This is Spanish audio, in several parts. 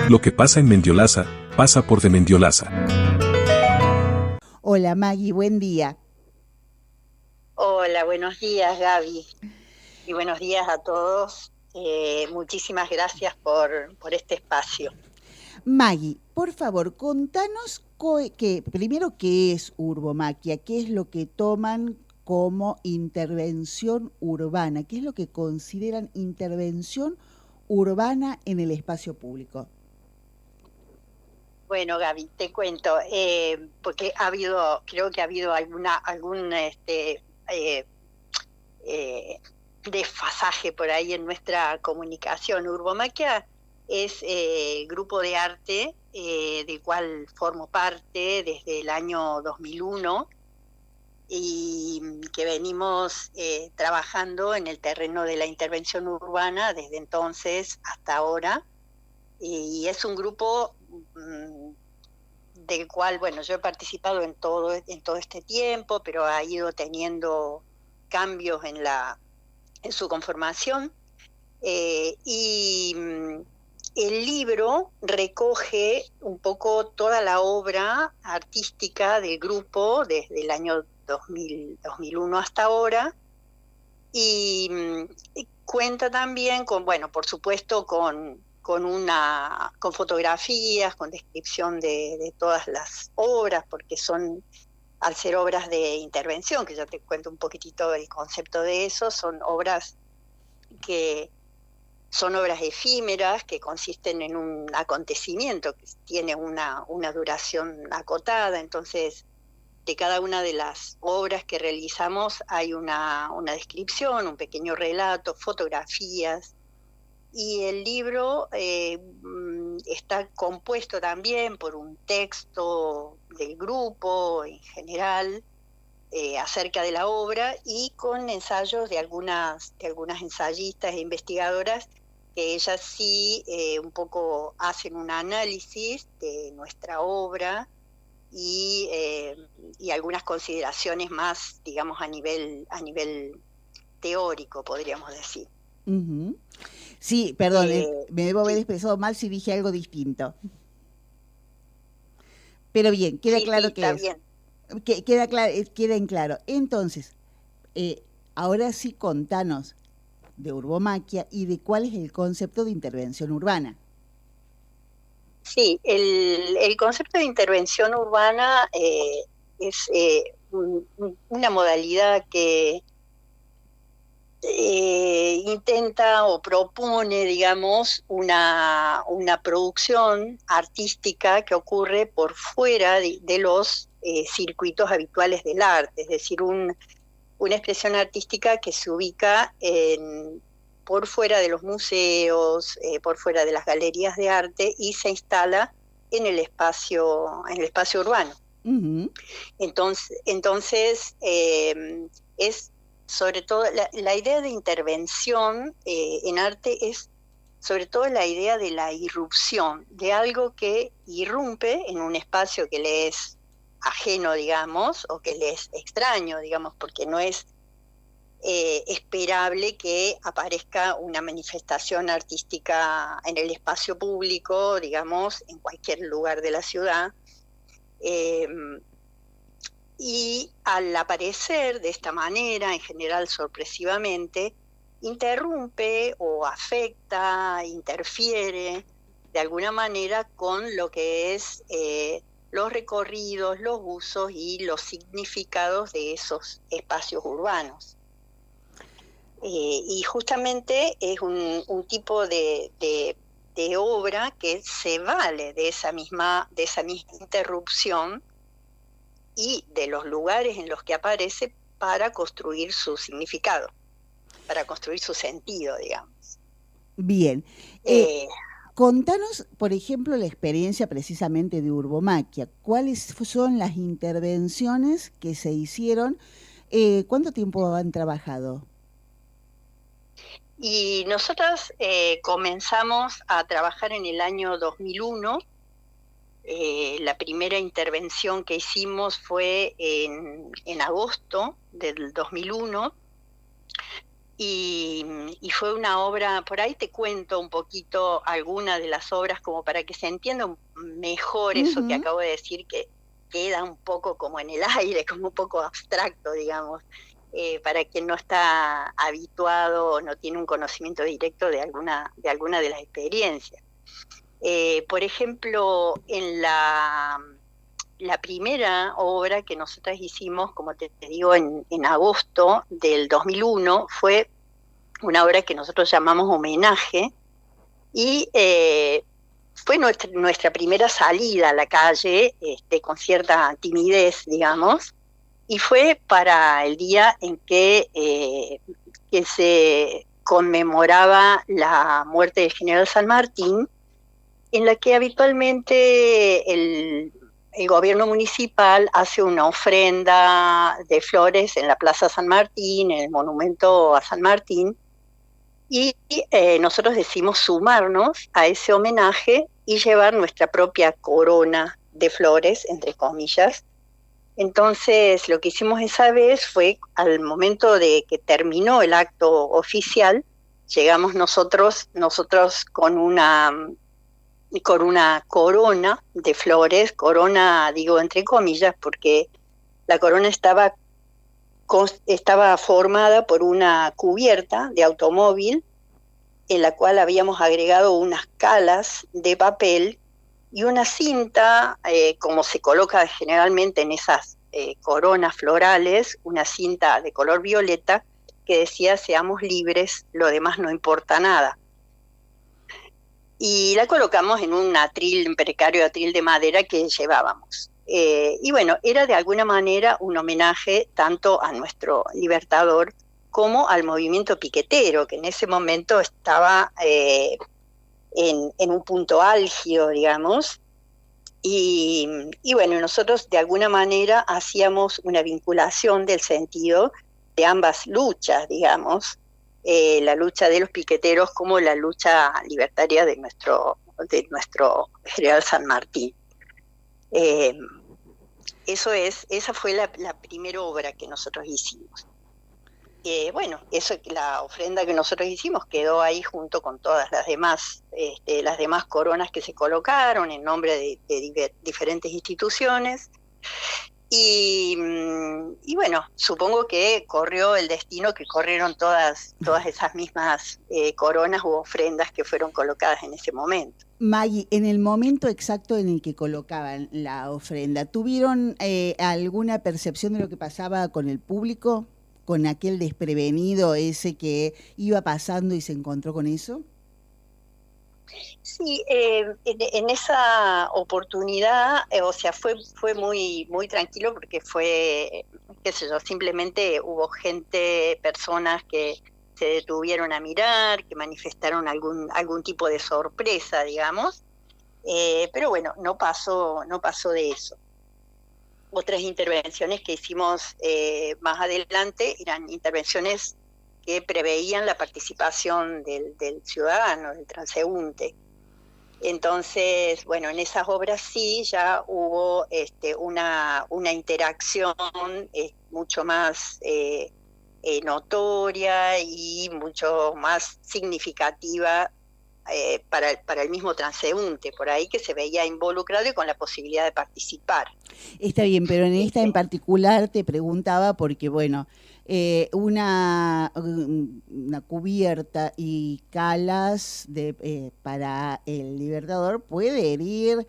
Lo que pasa en Mendiolaza, pasa por de Mendiolaza. Hola Maggie, buen día. Hola, buenos días Gaby y buenos días a todos. Muchísimas gracias por este espacio. Maggie, por favor, contanos primero qué es Urbomaquia, qué es lo que toman como intervención urbana, qué es lo que consideran intervención urbana en el espacio público. Bueno, Gaby, te cuento, porque creo que ha habido algún desfasaje por ahí en nuestra comunicación. Urbomaquia es grupo de arte del cual formo parte desde el año 2001 y que venimos trabajando en el terreno de la intervención urbana desde entonces hasta ahora. Y es un grupo del cual, bueno, yo he participado en todo este tiempo, pero ha ido teniendo cambios en su conformación. Y el libro recoge un poco toda la obra artística del grupo desde el año 2001 hasta ahora, y cuenta también con, bueno, por supuesto, con fotografías, con descripción de todas las obras, porque al ser obras de intervención, que ya te cuento un poquitito el concepto de eso, son obras efímeras que consisten en un acontecimiento que tiene una duración acotada. Entonces, de cada una de las obras que realizamos hay una descripción, un pequeño relato, fotografías. Y el libro está compuesto también por un texto del grupo en general acerca de la obra, y con ensayos de algunas ensayistas e investigadoras que ellas sí un poco hacen un análisis de nuestra obra y algunas consideraciones más, digamos, a nivel teórico, podríamos decir. Uh-huh. Sí, perdón, me debo haber expresado mal si dije algo distinto. Pero bien, queda claro que es. Bien. Queda en claro. Entonces, ahora sí contanos de Urbomaquia y de cuál es el concepto de intervención urbana. Sí, el concepto de intervención urbana es una modalidad que intenta o propone, digamos, una producción artística que ocurre por fuera de los circuitos habituales del arte, es decir, una expresión artística que se ubica por fuera de los museos, por fuera de las galerías de arte, y se instala en el espacio urbano. Uh-huh. Entonces es sobre todo la idea de intervención en arte, es sobre todo la idea de la irrupción, de algo que irrumpe en un espacio que le es ajeno, digamos, o que le es extraño, digamos, porque no es esperable que aparezca una manifestación artística en el espacio público, digamos, en cualquier lugar de la ciudad. Y al aparecer de esta manera, en general sorpresivamente, interrumpe o afecta, interfiere de alguna manera con lo que es los recorridos, los usos y los significados de esos espacios urbanos. Y justamente es un tipo de obra que se vale de esa misma interrupción y de los lugares en los que aparece para construir su significado, para construir su sentido, digamos. Bien. Contanos, por ejemplo, la experiencia precisamente de Urbomaquia. ¿Cuáles son las intervenciones que se hicieron? ¿Cuánto tiempo han trabajado? Y nosotras comenzamos a trabajar en el año 2001. La primera intervención que hicimos fue en agosto del 2001, y y fue una obra, por ahí te cuento un poquito alguna de las obras como para que se entienda mejor eso que acabo de decir, que queda un poco como en el aire, como un poco abstracto, digamos, para quien no está habituado o no tiene un conocimiento directo de alguna de las experiencias. Por ejemplo, en la primera obra que nosotras hicimos, como te digo, en agosto del 2001, fue una obra que nosotros llamamos Homenaje, y fue nuestra primera salida a la calle, con cierta timidez, digamos, y fue para el día en que se conmemoraba la muerte del general San Martín, en la que habitualmente el gobierno municipal hace una ofrenda de flores en la Plaza San Martín, en el monumento a San Martín, y nosotros decidimos sumarnos a ese homenaje y llevar nuestra propia corona de flores, entre comillas. Entonces, lo que hicimos esa vez fue, al momento de que terminó el acto oficial, llegamos nosotros con una corona de flores, corona digo entre comillas, porque la corona estaba formada por una cubierta de automóvil en la cual habíamos agregado unas calas de papel y una cinta, como se coloca generalmente en esas coronas florales, una cinta de color violeta que decía: seamos libres, lo demás no importa nada. Y la colocamos en un precario atril de madera que llevábamos. Y bueno, era de alguna manera un homenaje tanto a nuestro libertador como al movimiento piquetero, que en ese momento estaba en un punto álgido, digamos. Y bueno, nosotros de alguna manera hacíamos una vinculación del sentido de ambas luchas, digamos, la lucha de los piqueteros como la lucha libertaria de nuestro general San Martín. Esa fue la primera obra que nosotros hicimos. Bueno, la ofrenda que nosotros hicimos quedó ahí junto con todas las demás coronas que se colocaron en nombre de diferentes instituciones. Y bueno, supongo que corrió el destino que corrieron todas esas mismas coronas u ofrendas que fueron colocadas en ese momento. Maggie, en el momento exacto en el que colocaban la ofrenda, ¿tuvieron alguna percepción de lo que pasaba con el público? ¿Con aquel desprevenido ese que iba pasando y se encontró con eso? Sí, en esa oportunidad, fue muy, muy tranquilo, porque fue, qué sé yo, simplemente hubo personas que se detuvieron a mirar, que manifestaron algún tipo de sorpresa, digamos, pero bueno, no pasó de eso. Otras intervenciones que hicimos más adelante eran intervenciones que preveían la participación del ciudadano, del transeúnte. Entonces, bueno, en esas obras sí ya hubo una interacción mucho más notoria y mucho más significativa para el mismo transeúnte, por ahí, que se veía involucrado y con la posibilidad de participar. Está bien, pero en esta en particular te preguntaba porque, bueno, una cubierta y calas para el libertador puede herir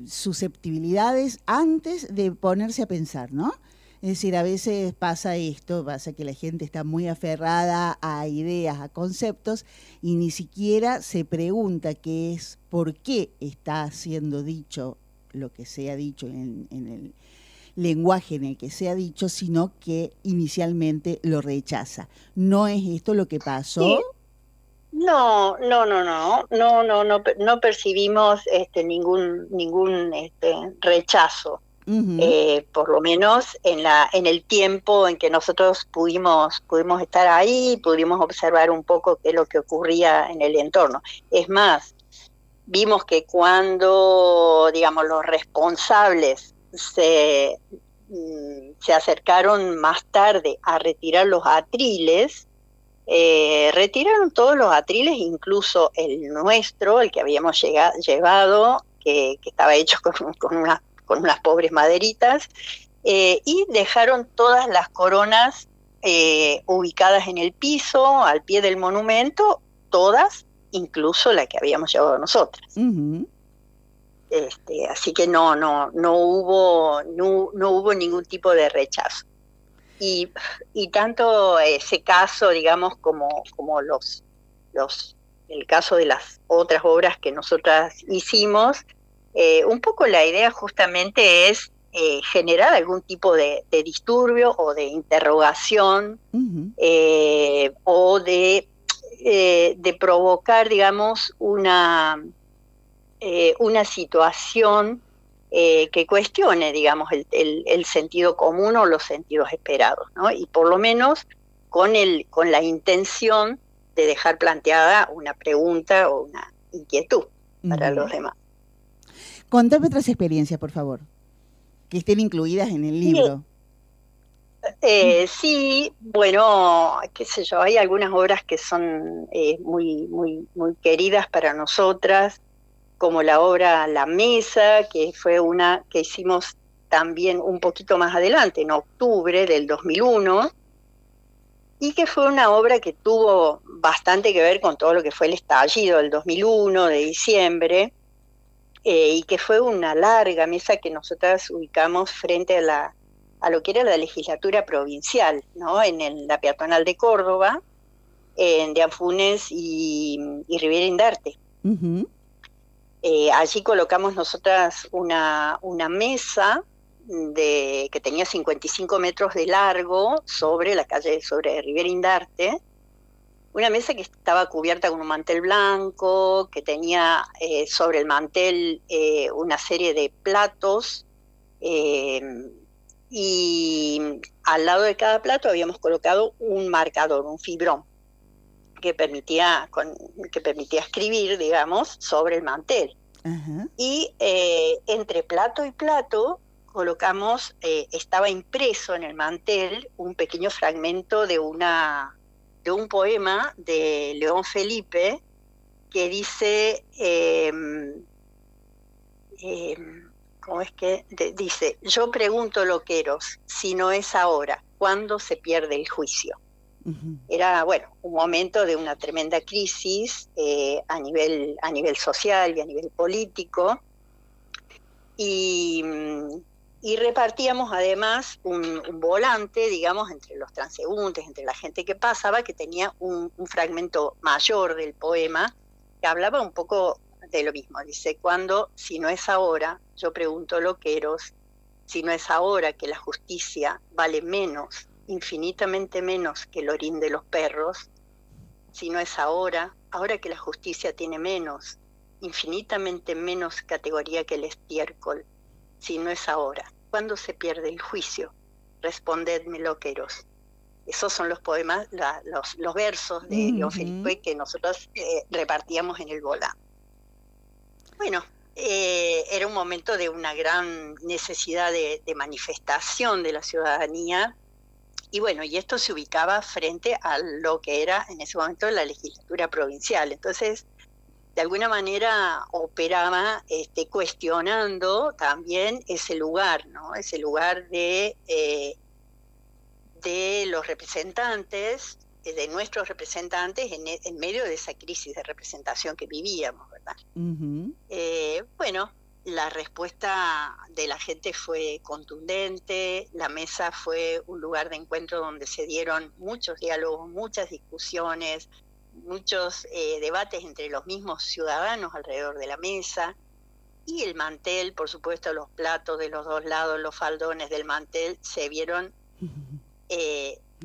susceptibilidades antes de ponerse a pensar, ¿no? Es decir, a veces pasa que la gente está muy aferrada a ideas, a conceptos, y ni siquiera se pregunta por qué está siendo dicho lo que se ha dicho en el lenguaje en el que se ha dicho, sino que inicialmente lo rechaza. ¿No es esto lo que pasó? Sí. No percibimos ningún rechazo. Uh-huh. Por lo menos en el tiempo en que nosotros pudimos estar ahí, pudimos observar un poco qué es lo que ocurría en el entorno. Es más, vimos que cuando, digamos, los responsables se acercaron más tarde a retirar los atriles, retiraron todos los atriles, incluso el nuestro, el que habíamos llevado, que estaba hecho con unas pobres maderitas, y dejaron todas las coronas ubicadas en el piso, al pie del monumento, todas, incluso la que habíamos llevado nosotras. Ujú. Así que no hubo ningún tipo de rechazo. Y tanto ese caso, digamos, como el caso de las otras obras que nosotras hicimos, un poco la idea justamente es generar algún tipo de disturbio o de interrogación, Ujú. o de provocar, digamos, una situación que cuestione, digamos, el sentido común o los sentidos esperados, ¿no? Y por lo menos con la intención de dejar planteada una pregunta o una inquietud para Ujú. los demás. Contame otras experiencias, por favor, que estén incluidas en el libro. Sí, bueno, qué sé yo, hay algunas obras que son muy queridas para nosotras, como la obra La Mesa, que fue una que hicimos también un poquito más adelante, en octubre del 2001, y que fue una obra que tuvo bastante que ver con todo lo que fue el estallido del 2001, de diciembre, y que fue una larga mesa que nosotras ubicamos frente a lo que era la legislatura provincial, ¿no? En la peatonal de Córdoba, de Anfunes y Rivera Indarte. Ujú. Allí colocamos nosotras una mesa que tenía 55 metros de largo sobre la calle, sobre Rivera Indarte, una mesa que estaba cubierta con un mantel blanco, que tenía sobre el mantel una serie de platos, y al lado de cada plato habíamos colocado un marcador, un fibrón, que permitía escribir, digamos, sobre el mantel. Ajá. Y entre plato y plato colocamos, estaba impreso en el mantel un pequeño fragmento de un poema de León Felipe que dice, ¿cómo es que? Dice, yo pregunto, loqueros, si no es ahora, ¿cuándo se pierde el juicio? Ujú. Era, bueno, un momento de una tremenda crisis a nivel social y a nivel político, y repartíamos además un volante, digamos, entre los transeúntes, entre la gente que pasaba, que tenía un fragmento mayor del poema que hablaba un poco de lo mismo. Dice, si no es ahora, yo pregunto, loqueros, si no es ahora que la justicia vale menos, infinitamente menos que el orín de los perros, si no es ahora que la justicia tiene menos, infinitamente menos categoría que el estiércol, si no es ahora, ¿cuándo se pierde el juicio? Respondedme, loqueros. Esos son los poemas, los versos de León Felipe que nosotros repartíamos en el volante. Bueno, era un momento de una gran necesidad de manifestación de la ciudadanía, y bueno, y esto se ubicaba frente a lo que era en ese momento la legislatura provincial. Entonces, de alguna manera operaba cuestionando también ese lugar, ¿no? Ese lugar de los representantes, de nuestros representantes en medio de esa crisis de representación que vivíamos, ¿verdad? Ujú. Bueno, la respuesta de la gente fue contundente, la mesa fue un lugar de encuentro donde se dieron muchos diálogos, muchas discusiones, muchos debates entre los mismos ciudadanos alrededor de la mesa, y el mantel, por supuesto, los platos de los dos lados, los faldones del mantel se vieron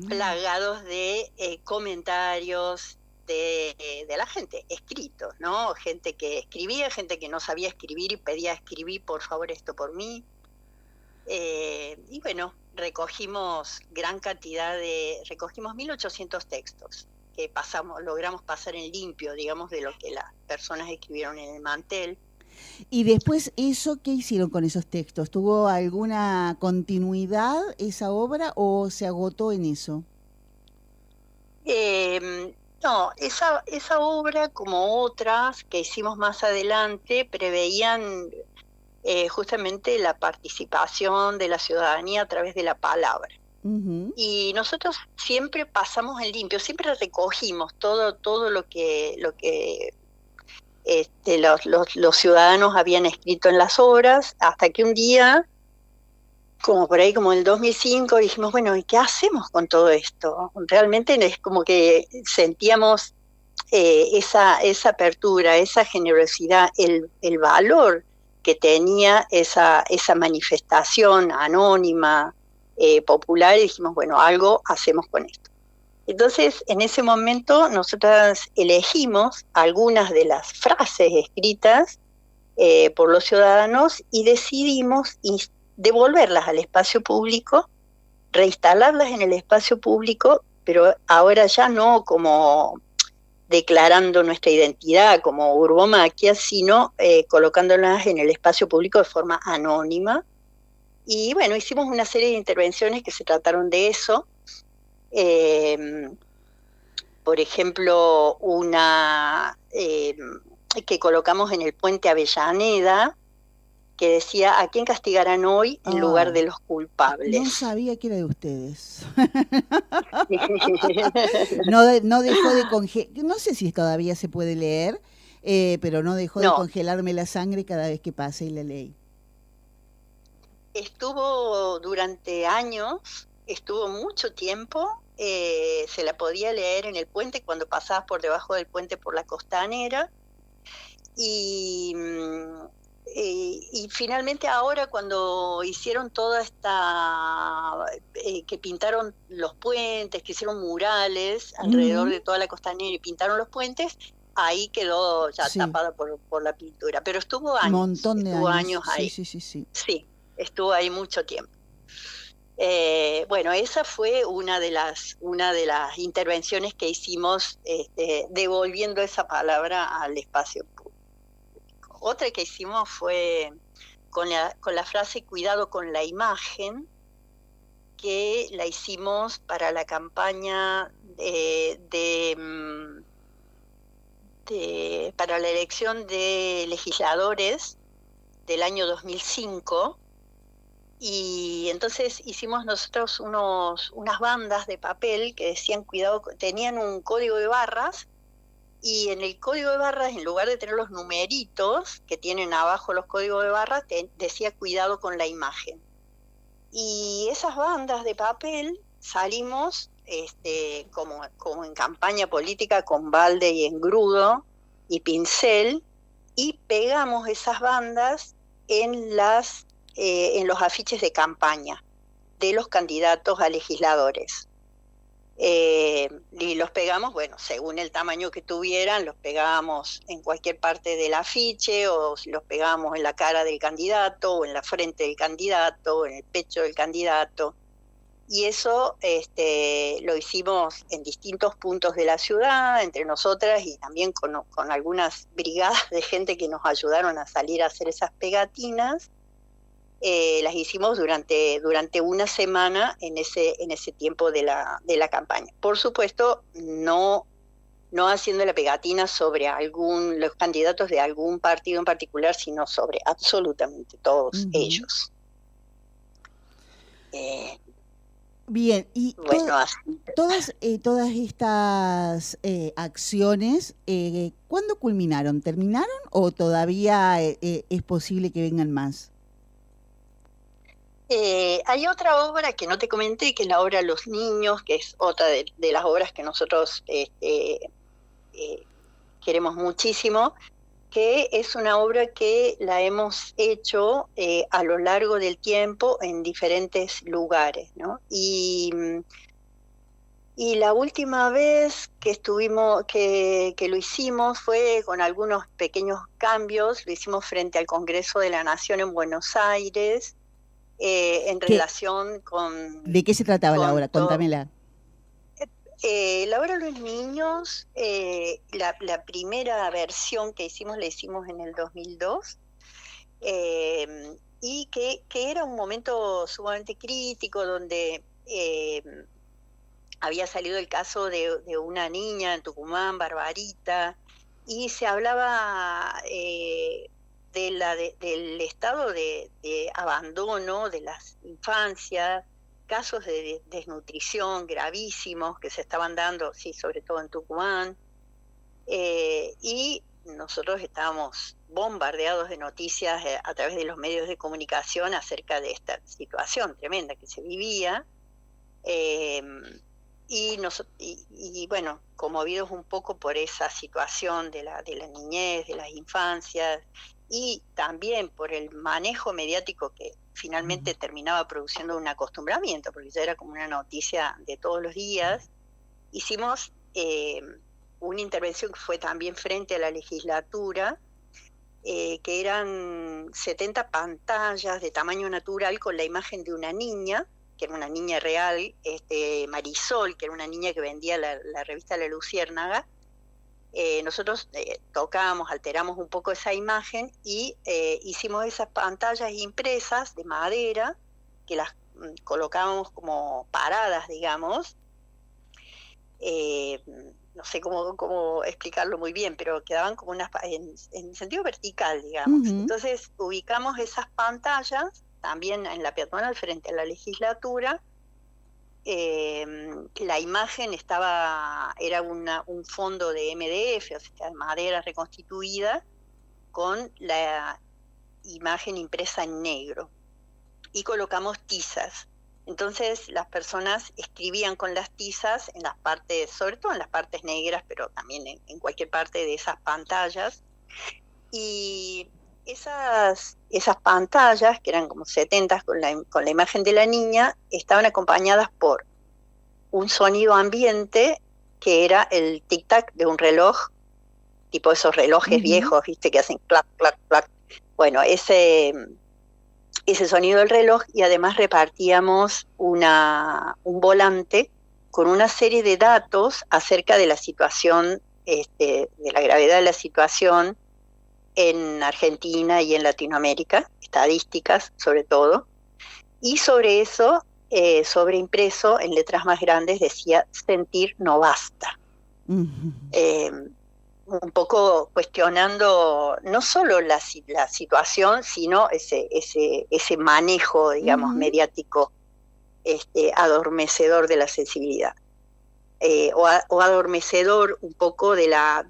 plagados de comentarios de la gente, escritos, ¿no? Gente que escribía, gente que no sabía escribir y pedía escribir, por favor, esto por mí. Y bueno, recogimos 1.800 textos que logramos pasar en limpio, digamos, de lo que las personas escribieron en el mantel. Y después, ¿eso qué hicieron con esos textos? ¿Tuvo alguna continuidad esa obra o se agotó en eso? No, esa obra, como otras que hicimos más adelante, preveían justamente la participación de la ciudadanía a través de la palabra. Ujú. Y nosotros siempre pasamos en limpio, siempre recogimos todo lo que los ciudadanos habían escrito en las obras, hasta que un día, como por ahí, como en el 2005, dijimos, bueno, ¿y qué hacemos con todo esto? Realmente es como que sentíamos esa apertura, esa generosidad, el valor que tenía esa manifestación anónima, popular, y dijimos, bueno, algo hacemos con esto. Entonces, en ese momento, nosotras elegimos algunas de las frases escritas por los ciudadanos y decidimos devolverlas al espacio público, reinstalarlas en el espacio público, pero ahora ya no como declarando nuestra identidad como urbomaquia, sino colocándolas en el espacio público de forma anónima. Y bueno, hicimos una serie de intervenciones que se trataron de eso. Por ejemplo, una que colocamos en el puente Avellaneda, que decía, ¿a quién castigarán hoy en lugar de los culpables? No sabía que era de ustedes. No dejó de congelar, no sé si todavía se puede leer, pero no dejó de congelarme la sangre cada vez que pase y la leí. Estuvo durante años, estuvo mucho tiempo, se la podía leer en el puente cuando pasabas por debajo del puente por la Costanera, y finalmente ahora cuando hicieron toda esta, que pintaron los puentes, que hicieron murales alrededor de toda la Costanera y pintaron los puentes, ahí quedó ya tapada por la pintura, pero estuvo años. Un montón de años ahí. Sí. Sí, estuvo ahí mucho tiempo. Bueno, esa fue una de las intervenciones que hicimos, devolviendo esa palabra al espacio público. Otra que hicimos fue con la frase "cuidado con la imagen", que la hicimos para la campaña para la elección de legisladores del año 2005, y entonces hicimos nosotros unas bandas de papel que decían cuidado, tenían un código de barras, y en el código de barras, en lugar de tener los numeritos que tienen abajo los códigos de barras, decía cuidado con la imagen. Y esas bandas de papel salimos como en campaña política, con balde y engrudo y pincel, y pegamos esas bandas en los afiches de campaña de los candidatos a legisladores. Y los pegamos, bueno, según el tamaño que tuvieran, los pegábamos en cualquier parte del afiche, o los pegábamos en la cara del candidato, o en la frente del candidato, o en el pecho del candidato. Y eso lo hicimos en distintos puntos de la ciudad, entre nosotras, y también con algunas brigadas de gente que nos ayudaron a salir a hacer esas pegatinas. Las hicimos durante una semana en ese tiempo de la campaña. Por supuesto, no haciendo la pegatina sobre los candidatos de algún partido en particular, sino sobre absolutamente todos ellos. Bien, y bueno, todas estas acciones, ¿cuándo culminaron? ¿Terminaron o todavía es posible que vengan más? Hay otra obra que no te comenté, que es la obra Los Niños, que es otra de las obras que nosotros queremos muchísimo, que es una obra que la hemos hecho a lo largo del tiempo en diferentes lugares, ¿no? Y la última vez que lo hicimos fue con algunos pequeños cambios. Lo hicimos frente al Congreso de la Nación en Buenos Aires, en relación con... ¿De qué se trataba la obra? Contámela. La obra Los Niños, la primera versión que hicimos, la hicimos en el 2002, y que era un momento sumamente crítico, donde había salido el caso de una niña en Tucumán, Barbarita, y se hablaba del estado de abandono de las infancias, casos de desnutrición gravísimos que se estaban dando, sí, sobre todo en Tucumán, y nosotros estábamos bombardeados de noticias a través de los medios de comunicación acerca de esta situación tremenda que se vivía. Y bueno, conmovidos un poco por esa situación de la niñez, de las infancias, y también por el manejo mediático que finalmente terminaba produciendo un acostumbramiento, porque ya era como una noticia de todos los días, hicimos una intervención que fue también frente a la legislatura, que eran 70 pantallas de tamaño natural con la imagen de una niña, que era una niña real, Marisol, que era una niña que vendía la revista La Luciérnaga. Nosotros tocamos, alteramos un poco esa imagen y hicimos esas pantallas impresas de madera, que las colocábamos como paradas, digamos. No sé cómo explicarlo muy bien, pero quedaban como en sentido vertical, digamos. Uh-huh. Entonces ubicamos esas pantallas también en la peatonal frente a la legislatura. La imagen era un fondo de MDF, o sea, de madera reconstituida, con la imagen impresa en negro. Y colocamos tizas. Entonces las personas escribían con las tizas en las partes, sobre todo en las partes negras, pero también en cualquier parte de esas pantallas. Y esas pantallas, que eran como 70 con la imagen de la niña, estaban acompañadas por un sonido ambiente que era el tic-tac de un reloj, tipo esos relojes viejos, ¿viste? Que hacen clac, clac, clac. Bueno, ese sonido del reloj, y además repartíamos un volante con una serie de datos acerca de la situación, de la gravedad de la situación en Argentina y en Latinoamérica, estadísticas sobre todo, y sobre eso, sobreimpreso en letras más grandes, decía: sentir no basta. Un poco cuestionando no solo la situación, sino ese manejo, digamos, mediático, adormecedor de la sensibilidad. O adormecedor un poco de la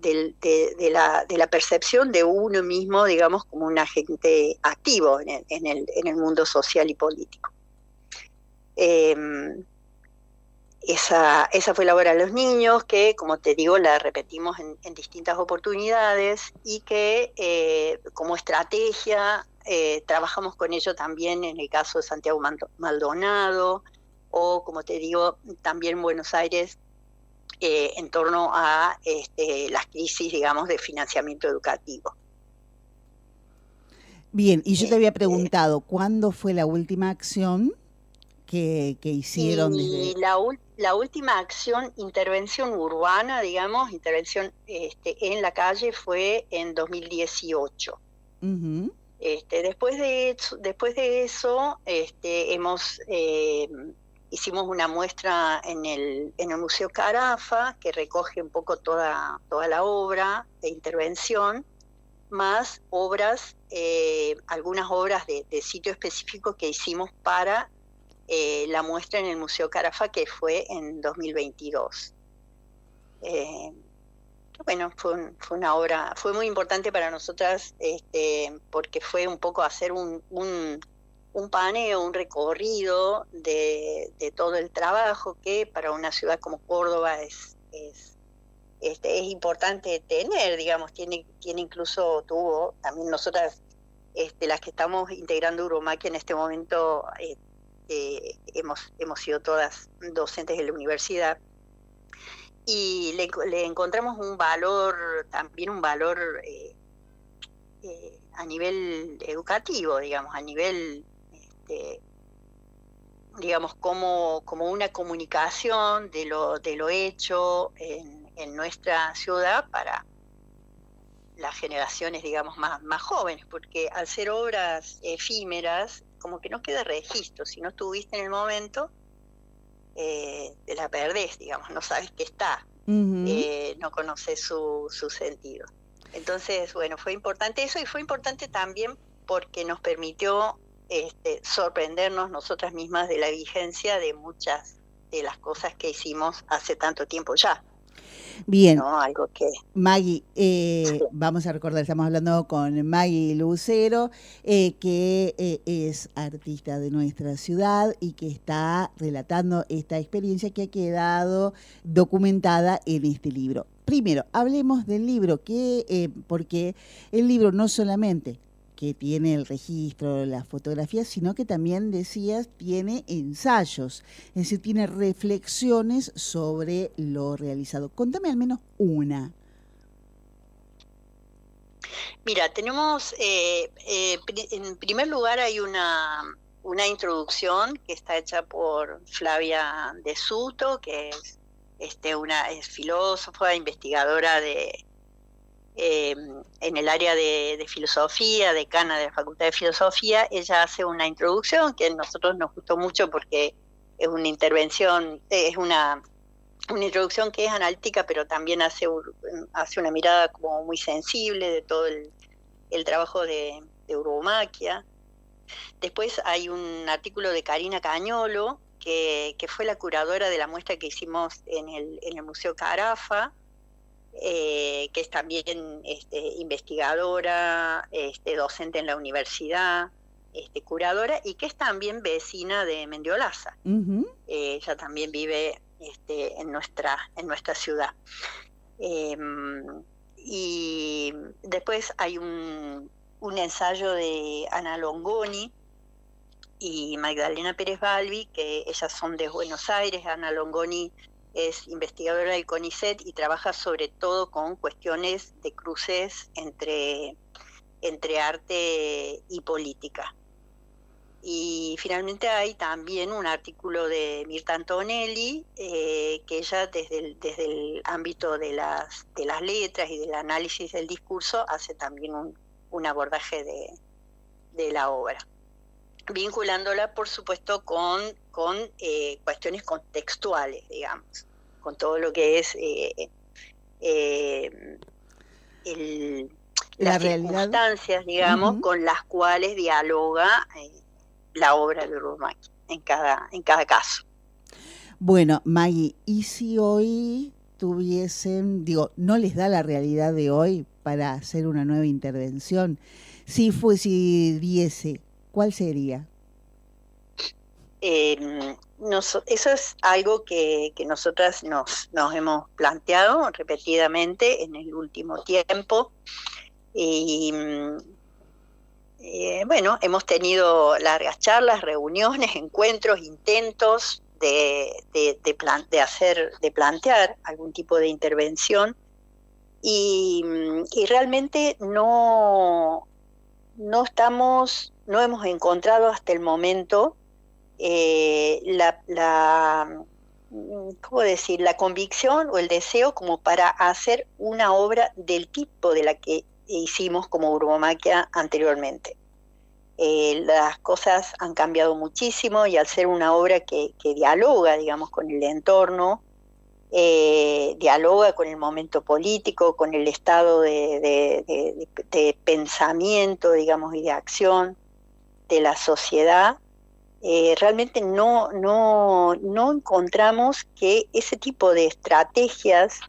percepción de uno mismo, digamos, como un agente activo en el mundo social y político. Esa fue la hora de los niños, que, como te digo, la repetimos en distintas oportunidades, y que como estrategia trabajamos con ello también en el caso de Santiago Maldonado, o, como te digo, también en Buenos Aires, en torno a las crisis, digamos, de financiamiento educativo. Bien, y yo te había preguntado, ¿cuándo fue la última acción que hicieron? Y la última acción, intervención urbana, digamos, intervención en la calle, fue en 2018. Uh-huh. Después de eso hicimos una muestra en el Museo Carafa, que recoge un poco toda la obra de intervención, más obras, algunas obras de sitio específico que hicimos para la muestra en el Museo Carafa, que fue en 2022. Bueno, fue una obra, fue muy importante para nosotras, porque fue un poco hacer un paneo, un recorrido de todo el trabajo que para una ciudad como Córdoba es importante tener, digamos, tuvo también nosotras, las que estamos integrando Urbomaqui en este momento, hemos sido todas docentes de la universidad, y le encontramos un valor a nivel educativo, digamos, a nivel digamos, como una comunicación de lo hecho en nuestra ciudad para las generaciones, digamos, más jóvenes, porque al ser obras efímeras, como que no queda registro. Si no estuviste en el momento, te la perdés, digamos, no sabes que está, no conoces su sentido. Entonces, bueno, fue importante eso, y fue importante también porque nos permitió sorprendernos nosotras mismas de la vigencia de muchas de las cosas que hicimos hace tanto tiempo ya. Bien, ¿No? Algo que... Maggie, vamos a recordar, estamos hablando con Maggie Lucero, que es artista de nuestra ciudad y que está relatando esta experiencia que ha quedado documentada en este libro. Primero, hablemos del libro, porque el libro no solamente que tiene el registro, las fotografías, sino que también, decías, tiene ensayos, es decir, tiene reflexiones sobre lo realizado. Contame al menos una. Mira, tenemos, en primer lugar hay una introducción que está hecha por Flavia De Suto, que es es filósofa, investigadora en el área de filosofía, decana de la Facultad de Filosofía. Ella hace una introducción que a nosotros nos gustó mucho porque es una intervención, es una introducción que es analítica, pero también hace una mirada como muy sensible de todo el trabajo de Urbomaquia. Después hay un artículo de Karina Cañolo, que fue la curadora de la muestra que hicimos en el Museo Carafa, que es también investigadora, docente en la universidad, curadora, y que es también vecina de Mendiolaza. Ella también vive en nuestra ciudad. Y después hay un ensayo de Ana Longoni y Magdalena Pérez Balbi, que ellas son de Buenos Aires. Ana Longoni es investigadora del CONICET y trabaja sobre todo con cuestiones de cruces entre arte y política. Y finalmente hay también un artículo de Mirta Antonelli, que ella desde el ámbito de las letras y del análisis del discurso hace también un abordaje de la obra, vinculándola por supuesto con cuestiones contextuales, digamos, con todo lo que es las circunstancias, digamos, con las cuales dialoga la obra de Urbomaquia en cada caso. Bueno, Maggie, ¿y si hoy tuviesen, no les da la realidad de hoy para hacer una nueva intervención? Si diese, ¿cuál sería? Eso es algo que nosotras nos hemos planteado repetidamente en el último tiempo, y bueno, hemos tenido largas charlas, reuniones, encuentros, intentos de plantear algún tipo de intervención, y realmente no hemos encontrado hasta el momento ¿cómo decir?, la convicción o el deseo como para hacer una obra del tipo de la que hicimos como Urbomaquia anteriormente. Las cosas han cambiado muchísimo, y al ser una obra que dialoga, digamos, con el entorno, dialoga con el momento político, con el estado de pensamiento, digamos, y de acción de la sociedad, realmente no encontramos que ese tipo de estrategias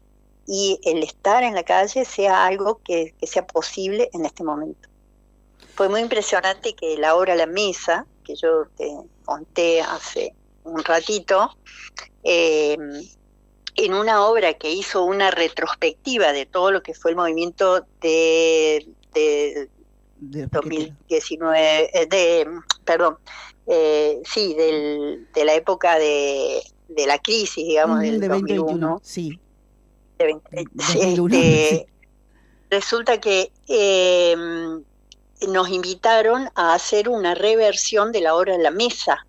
y el estar en la calle sea algo que sea posible en este momento. Fue muy impresionante que la obra La Mesa, que yo te conté hace un ratito, en una obra que hizo una retrospectiva de todo lo que fue el movimiento de 2019, de la época de la crisis, digamos, del 2021. Sí. Sí. Resulta que nos invitaron a hacer una reversión de la obra La Mesa,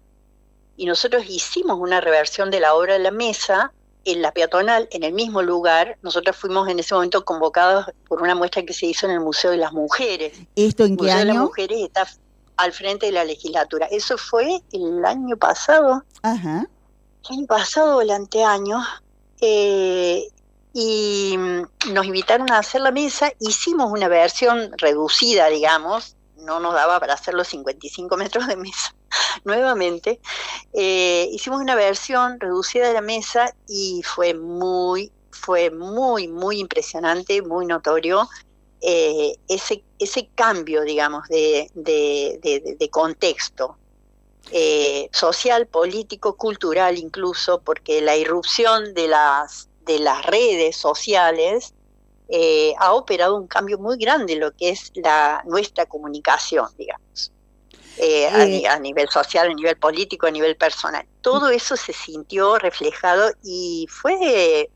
y nosotros hicimos una reversión de la obra La Mesa en la peatonal, en el mismo lugar. Nosotros fuimos en ese momento convocados por una muestra que se hizo en el Museo de las Mujeres. ¿Esto en qué año? El Museo de las Mujeres está al frente de la legislatura. Eso fue el año pasado. Ajá. el año pasado o el anteaño, y nos invitaron a hacer la mesa. Hicimos una versión reducida, digamos, no nos daba para hacer los 55 metros de mesa nuevamente. Hicimos una versión reducida de la mesa y fue muy, muy impresionante, muy notorio ese cambio, digamos, de contexto. Social, político, cultural incluso, porque la irrupción de las redes sociales ha operado un cambio muy grande en lo que es nuestra comunicación, digamos, a nivel social, a nivel político, a nivel personal. Todo eso se sintió reflejado y fue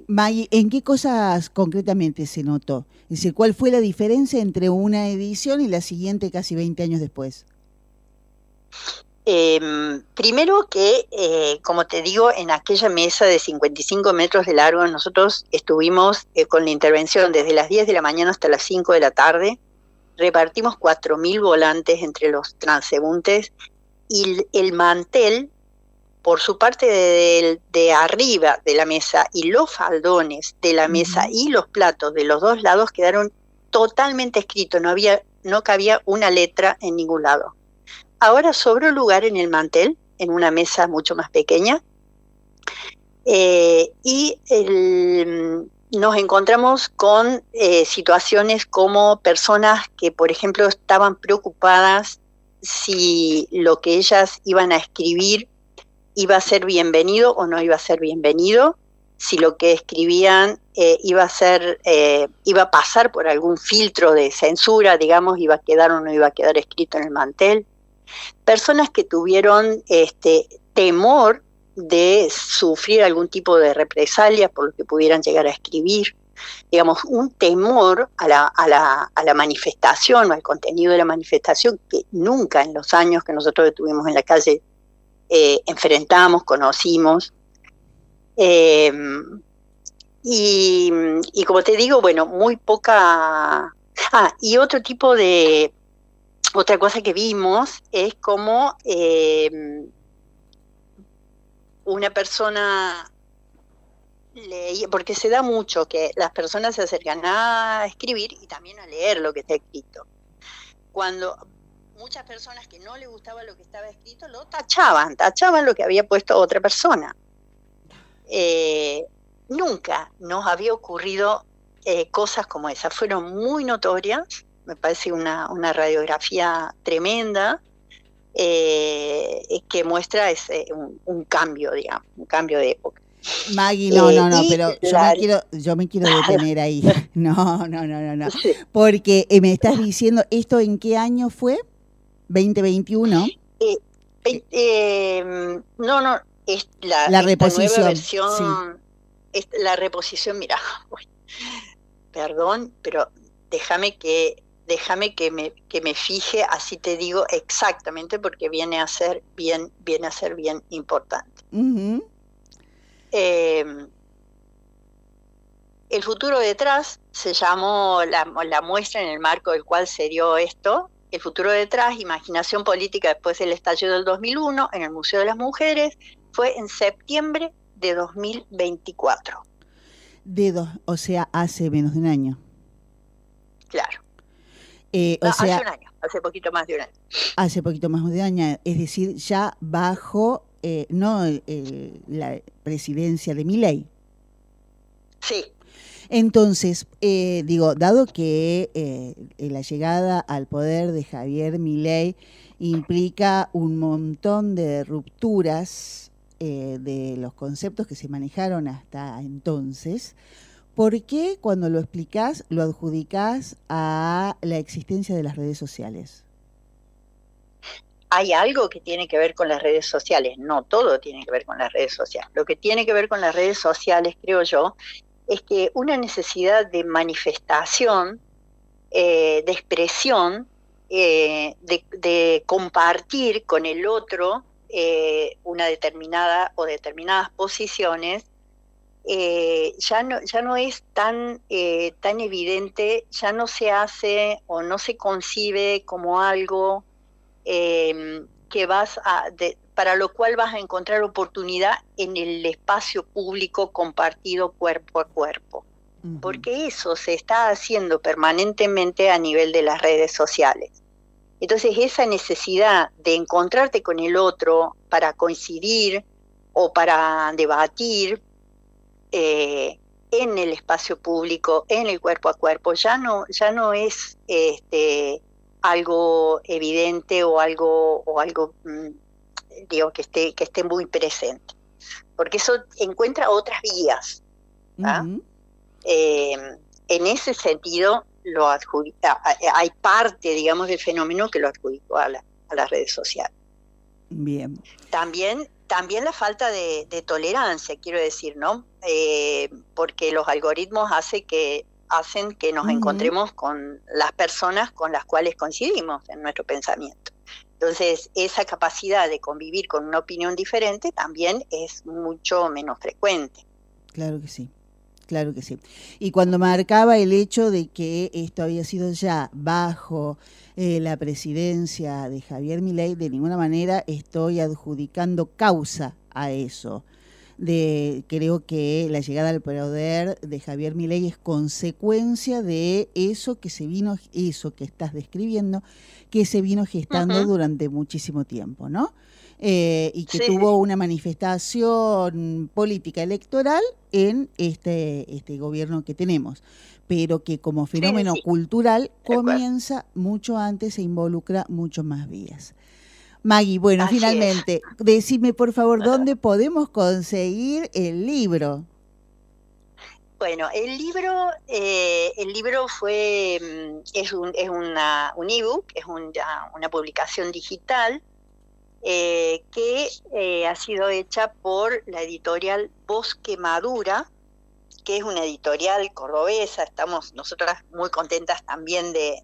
Maggie, ¿en qué cosas concretamente se notó? Es decir, ¿cuál fue la diferencia entre una edición y la siguiente casi 20 años después? Primero que, como te digo, en aquella mesa de 55 metros de largo, nosotros estuvimos con la intervención desde las 10 de la mañana hasta las 5 de la tarde, repartimos 4.000 volantes entre los transeúntes y el mantel, por su parte de arriba de la mesa y los faldones de la mesa y los platos de los dos lados quedaron totalmente escritos, no cabía una letra en ningún lado. Ahora sobró lugar en el mantel, en una mesa mucho más pequeña, nos encontramos con situaciones como personas que, por ejemplo, estaban preocupadas si lo que ellas iban a escribir iba a ser bienvenido o no iba a ser bienvenido, si lo que escribían iba a pasar por algún filtro de censura, digamos, iba a quedar o no iba a quedar escrito en el mantel. Personas que tuvieron temor de sufrir algún tipo de represalia por lo que pudieran llegar a escribir, digamos, un temor a la manifestación o al contenido de la manifestación que nunca en los años que nosotros estuvimos en la calle enfrentamos, conocimos. Y como te digo, bueno, muy poca... y otra cosa que vimos es como una persona leía, porque se da mucho que las personas se acercan a escribir y también a leer lo que está escrito. Cuando muchas personas que no les gustaba lo que estaba escrito lo tachaban lo que había puesto otra persona. Nunca nos había ocurrido cosas como esas, fueron muy notorias. Me parece una radiografía tremenda que muestra un cambio, digamos, un cambio de época. Maggie, no, pero yo me quiero detener ahí. No. Sí. Porque me estás diciendo, ¿esto en qué año fue? ¿2021? No, es la reposición. Esta nueva versión, sí. La reposición, mira, perdón, pero déjame que me fije, así te digo exactamente, porque viene a ser bien importante. Uh-huh. El futuro detrás se llamó la muestra en el marco del cual se dio esto. El futuro detrás, imaginación política después del estallido del 2001 en el Museo de las Mujeres, fue en septiembre de 2024. O sea, hace menos de un año. Claro. Hace un año, hace poquito más de un año. Hace poquito más de un año, es decir, ya bajo la presidencia de Milei. Sí. Entonces, dado que la llegada al poder de Javier Milei implica un montón de rupturas de los conceptos que se manejaron hasta entonces, ¿por qué cuando lo explicás lo adjudicás a la existencia de las redes sociales? Hay algo que tiene que ver con las redes sociales, no todo tiene que ver con las redes sociales. Lo que tiene que ver con las redes sociales, creo yo, es que una necesidad de manifestación, de expresión, de compartir con el otro una determinada o determinadas posiciones, ya no es tan evidente, ya no se hace o no se concibe como algo que para lo cual vas a encontrar oportunidad en el espacio público compartido cuerpo a cuerpo. Porque eso se está haciendo permanentemente a nivel de las redes sociales. Entonces esa necesidad de encontrarte con el otro para coincidir o para debatir en el espacio público, en el cuerpo a cuerpo, ya no es algo evidente o algo digo, que esté muy presente, porque eso encuentra otras vías. En ese sentido hay parte, digamos, del fenómeno que lo adjudicó a las redes sociales. Bien. También la falta de tolerancia, quiero decir, ¿no? Porque los algoritmos hacen que nos encontremos con las personas con las cuales coincidimos en nuestro pensamiento. Entonces, esa capacidad de convivir con una opinión diferente también es mucho menos frecuente. Claro que sí. Claro que sí. Y cuando marcaba el hecho de que esto había sido ya bajo la presidencia de Javier Milei, de ninguna manera estoy adjudicando causa a eso. Creo que la llegada al poder de Javier Milei es consecuencia de eso que estás describiendo, que se vino gestando durante muchísimo tiempo, ¿no? Y que tuvo una manifestación política electoral en este gobierno que tenemos, pero que como fenómeno cultural comienza mucho antes e involucra mucho más vías. Maggie, bueno, así finalmente, decime por favor, ¿dónde podemos conseguir el libro? Bueno, el libro es un ebook, es una publicación digital que ha sido hecha por la editorial Bosque Madura, que es una editorial cordobesa. Estamos nosotras muy contentas también de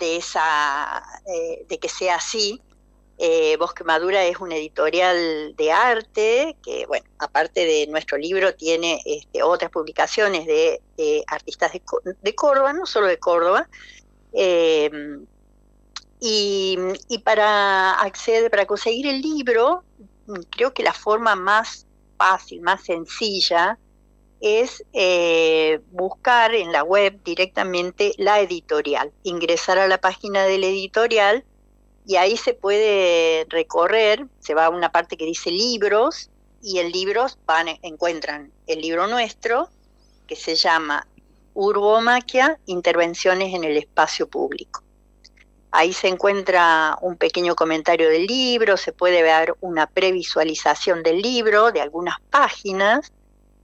que sea así. Bosque Madura es una editorial de arte que, bueno, aparte de nuestro libro, tiene otras publicaciones de artistas de Córdoba, no solo de Córdoba. Y para conseguir el libro, creo que la forma más fácil, más sencilla, es buscar en la web directamente la editorial, ingresar a la página de la editorial y ahí se puede recorrer, se va a una parte que dice libros y en libros encuentran el libro nuestro que se llama Urbomaquia, Intervenciones en el Espacio Público. Ahí se encuentra un pequeño comentario del libro, se puede ver una previsualización del libro, de algunas páginas.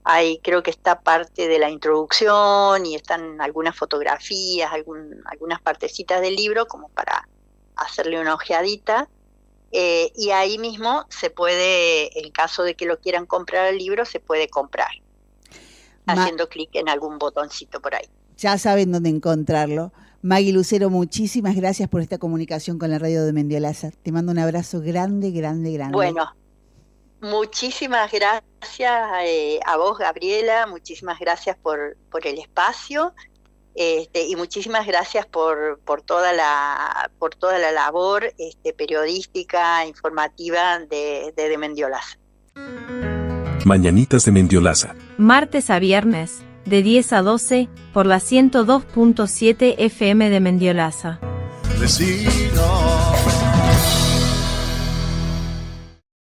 Ahí creo que está parte de la introducción y están algunas fotografías, algunas partecitas del libro como para hacerle una ojeadita. Y ahí mismo se puede, en caso de que lo quieran comprar el libro, se puede comprar, haciendo clic en algún botoncito por ahí. Ya saben dónde encontrarlo. Maggie Lucero, muchísimas gracias por esta comunicación con la radio de Mendiolaza. Te mando un abrazo grande, grande, grande. Bueno, muchísimas gracias a vos, Gabriela, muchísimas gracias por el espacio y muchísimas gracias por toda la labor periodística, informativa de Mendiolaza. Mañanitas de Mendiolaza. Martes a viernes, de 10 a 12, por la 102.7 FM de Mendiolaza. Vecino.